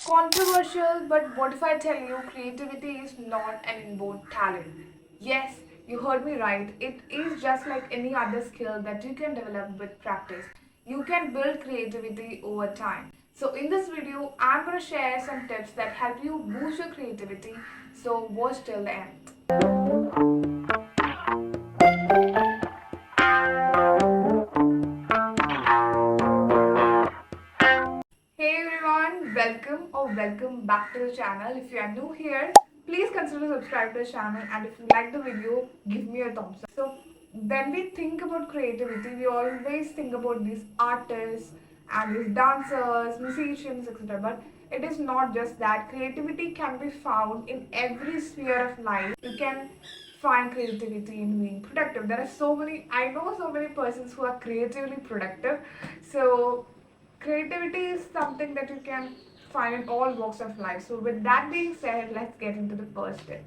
Controversial, but what if I tell you creativity is not an inborn talent? Yes, you heard me right. It is just like any other skill that you can develop with practice. You can build creativity over time. So, in this video, I'm going to share some tips that help you boost your creativity. So, watch till the end. Hey everyone, welcome back to the channel. If you are new here, please consider subscribe to the channel, and if you like the video, give me a thumbs up. So when we think about creativity, we always think about these artists and these dancers, musicians, etc. But it is not just that. Creativity can be found in every sphere of life. You can find creativity in being productive. There are I know so many persons who are creatively productive. So creativity is something that you can find in all walks of life. So, with that being said, let's get into the first tip.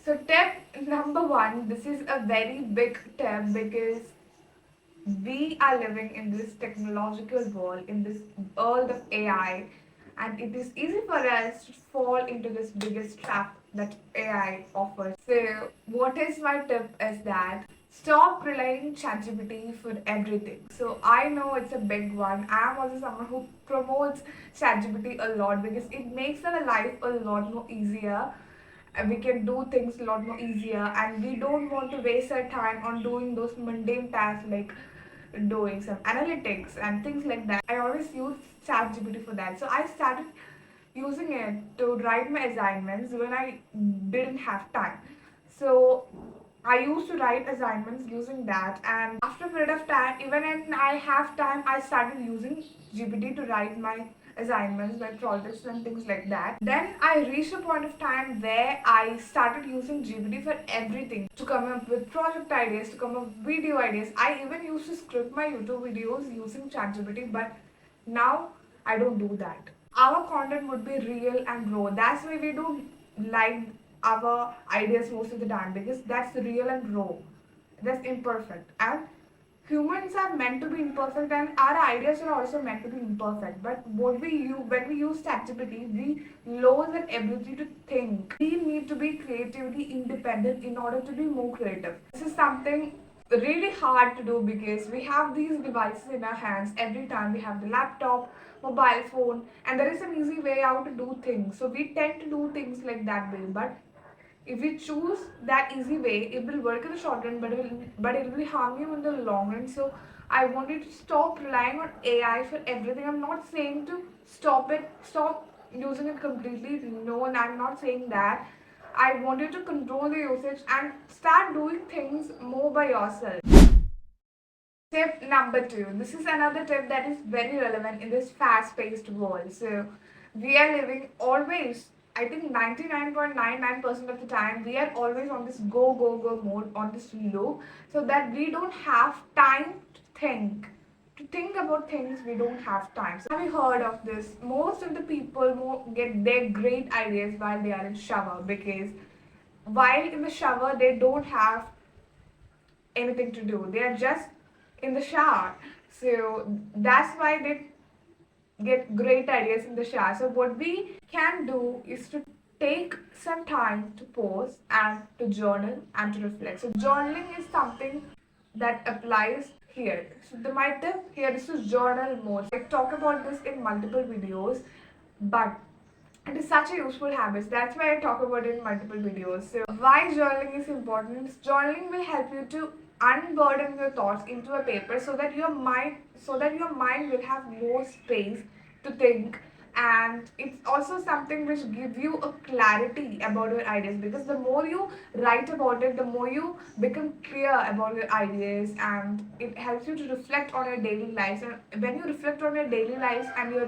So, tip number one, this is a very big tip because we are living in this technological world, in this world of AI, and it is easy for us to fall into this biggest trap that AI offers. So, what is my tip is that stop relying ChatGPT for everything. So, I know it's a big one. I am also someone who promotes ChatGPT a lot because it makes our life a lot more easier, and we can do things a lot more easier, and we don't want to waste our time on doing those mundane tasks like doing some analytics and things like that. I always use ChatGPT for that. So I started using it to write my assignments when I didn't have time. So I used to write assignments using that, and after a period of time, even when I have time, I started using GPT to write my assignments, my projects, and things like that. Then I reached a point of time where I started using GPT for everything to come up with project ideas, to come up with video ideas. I even used to script my YouTube videos using ChatGPT, but now I don't do that. Our content would be real and raw. That's why we don't like our ideas most of the time, because that's real and raw. That's imperfect. And humans are meant to be imperfect, and our ideas are also meant to be imperfect. But when we use ChatGPT, we lose that ability to think. We need to be creatively independent in order to be more creative. This is something really hard to do because we have these devices in our hands every time. We have the laptop, mobile phone, and there is an easy way out to do things. So we tend to do things like that way. But if you choose that easy way, it will work in the short run, but it will harm you in the long run. So I want you to stop relying on AI for everything. I'm not saying to stop using it completely. No, and I'm not saying that. I want you to control the usage and start doing things more by yourself. Tip number two. This is another tip that is very relevant in this fast-paced world. So we are living always, I think 99.99% of the time, we are always on this go, go, go mode, on this loop, so that we don't have time to think. To think about things, we don't have time. So have you heard of this? Most of the people get their great ideas while they are in shower, because while in the shower they don't have anything to do. They are just in the shower. So that's why they get great ideas in the shower. So what we can do is to take some time to pause and to journal and to reflect. So journaling is something that applies here. So my tip here is to journal more. I talk about this in multiple videos, but it is such a useful habit. That's why I talk about it in multiple videos. So why journaling is important? Journaling will help you to unburden your thoughts into a paper, so that your mind will have more space to think. And it's also something which gives you a clarity about your ideas, because the more you write about it, the more you become clear about your ideas, and it helps you to reflect on your daily lives. And when you reflect on your daily lives and your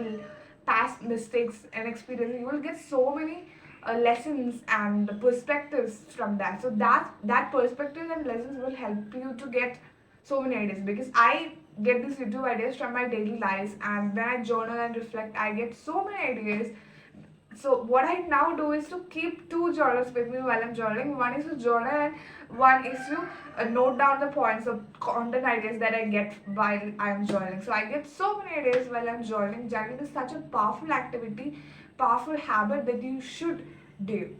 past mistakes and experiences, you will get so many lessons and perspectives from that. So that perspective and lessons will help you to get so many ideas, because I get these YouTube ideas from my daily lives, and when I journal and reflect, I get so many ideas So what I now do is to keep two journals with me while I'm journaling. One is to journal and one is to note down the points of content ideas that I get while I'm journaling. So I get so many ideas while I'm journaling. Journaling is such a powerful activity, powerful habit that you should do.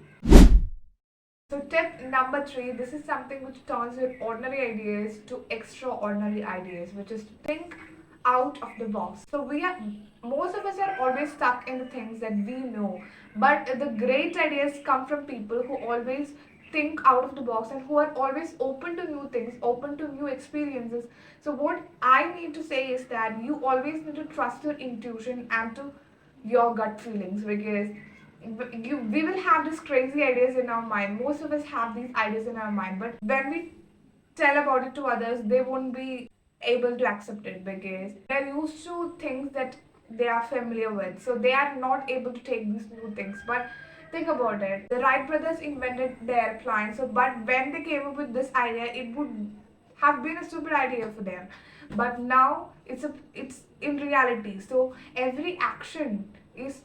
So tip number 3, this is something which turns your ordinary ideas to extraordinary ideas, which is to think out of the box. So most of us are always stuck in the things that we know, but the great ideas come from people who always think out of the box and who are always open to new things, open to new experiences. So what I need to say is that you always need to trust your intuition and to your gut feelings, because we will have these crazy ideas in our mind. Most of us have these ideas in our mind, but when we tell about it to others, they won't be able to accept it because they're used to things that they are familiar with, so they are not able to take these new things. But think about it, the Wright brothers invented the airplane, so but when they came up with this idea, it would have been a stupid idea for them, but now it's in reality. So every action is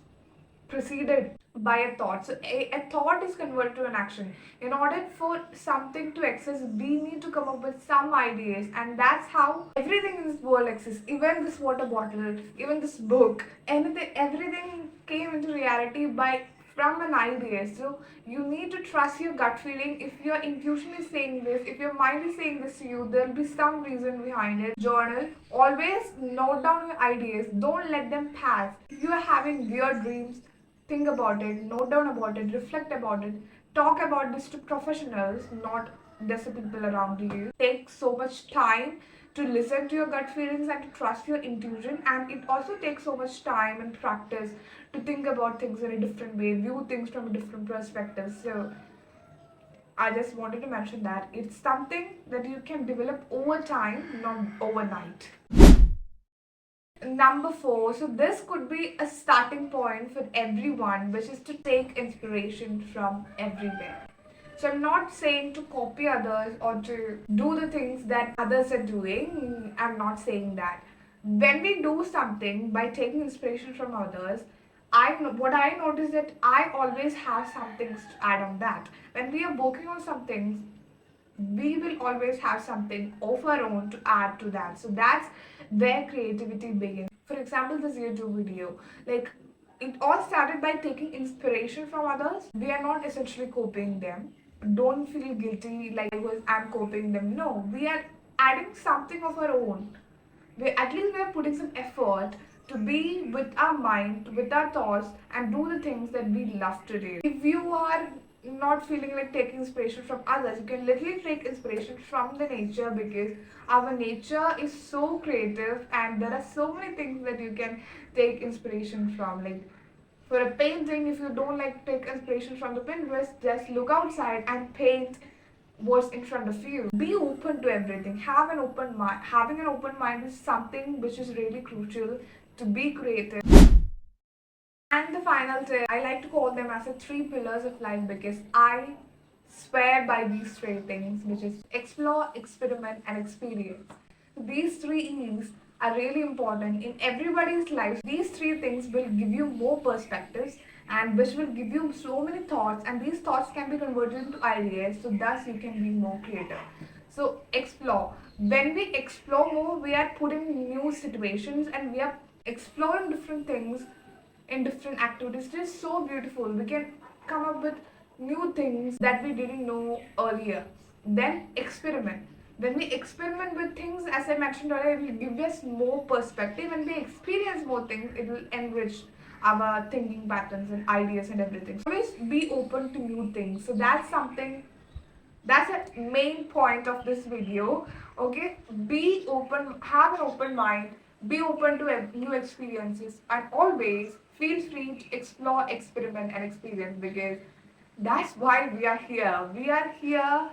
preceded by a thought. So a thought is converted to an action. In order for something to exist, we need to come up with some ideas, and that's how everything in this world exists. Even this water bottle, even this book, anything, everything came into reality by from an idea. So you need to trust your gut feeling. If your intuition is saying this, if your mind is saying this to you, there'll be some reason behind it. Journal. Always note down your ideas. Don't let them pass. If you are having weird dreams, think about it, note down about it, reflect about it, talk about this to professionals, not just the people around you. Take so much time to listen to your gut feelings and to trust your intuition, and it also takes so much time and practice to think about things in a different way, view things from a different perspective. So I just wanted to mention that it's something that you can develop over time, not overnight. Number 4, so this could be a starting point for everyone, which is to take inspiration from everywhere. So I'm not saying to copy others or to do the things that others are doing. I'm not saying that. When we do something by taking inspiration from others, what I notice that I always have some things to add on that. When we are working on something, we will always have something of our own to add to that. So that's where creativity begins. For example, this YouTube video, like, it all started by taking inspiration from others. We are not essentially copying them. Don't feel guilty like I'm copying them. No, we are adding something of our own. At least we are putting some effort to be with our mind, with our thoughts, and do the things that we love to do. If you are not feeling like taking inspiration from others, you can literally take inspiration from the nature, because our nature is so creative and there are so many things that you can take inspiration from. Like, for a painting, if you don't like take inspiration from the Pinterest, just look outside and paint what's in front of you. Be open to everything. Have an open mind. Having an open mind is something which is really crucial to be creative. And the final tip, I like to call them as the 3 pillars of life, because I swear by these 3 things, which is explore, experiment, and experience. These 3 E's are really important in everybody's life. These 3 things will give you more perspectives, and which will give you so many thoughts, and these thoughts can be converted into ideas, so thus you can be more creative. So explore. When we explore more, we are put in new situations and we are exploring different things in different activities. It is so beautiful. We can come up with new things that we didn't know earlier. Then experiment. When we experiment with things, as I mentioned earlier, it will give us more perspective. When we experience more things, it will enrich our thinking patterns and ideas and everything. So always be open to new things. So that's a main point of this video. Okay, be open, have an open mind, be open to new experiences, and always feel free to explore, experiment, and experience, because that's why we are here. We are here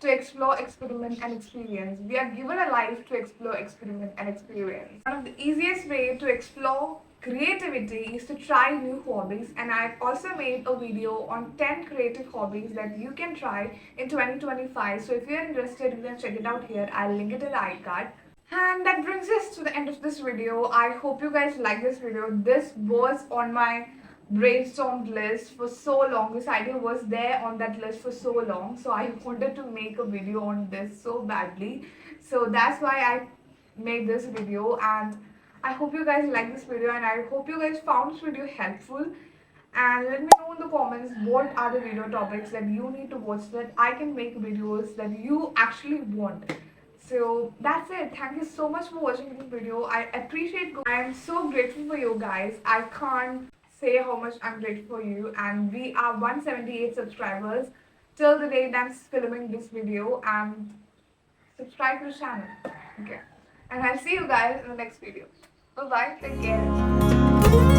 to explore, experiment, and experience. We are given a life to explore, experiment, and experience. One of the easiest way to explore creativity is to try new hobbies, and I've also made a video on 10 creative hobbies that you can try in 2025. So if you're interested, you can check it out here. I'll link it in the iCard. And that brings us to the end of this video. I hope you guys like this video. This was on my brainstormed list for so long. This idea was there on that list for so long. So I wanted to make a video on this so badly. So that's why I made this video, and I hope you guys like this video, and I hope you guys found this video helpful. And let me know in the comments what are the video topics that you need to watch, that I can make videos that you actually want. So that's it. Thank you so much for watching this video. I appreciate. I am so grateful for you guys. I can't say how much I'm grateful for you. And we are 178 subscribers till the date I'm filming this video. And subscribe to the channel. Okay. And I'll see you guys in the next video. Bye bye. Take care.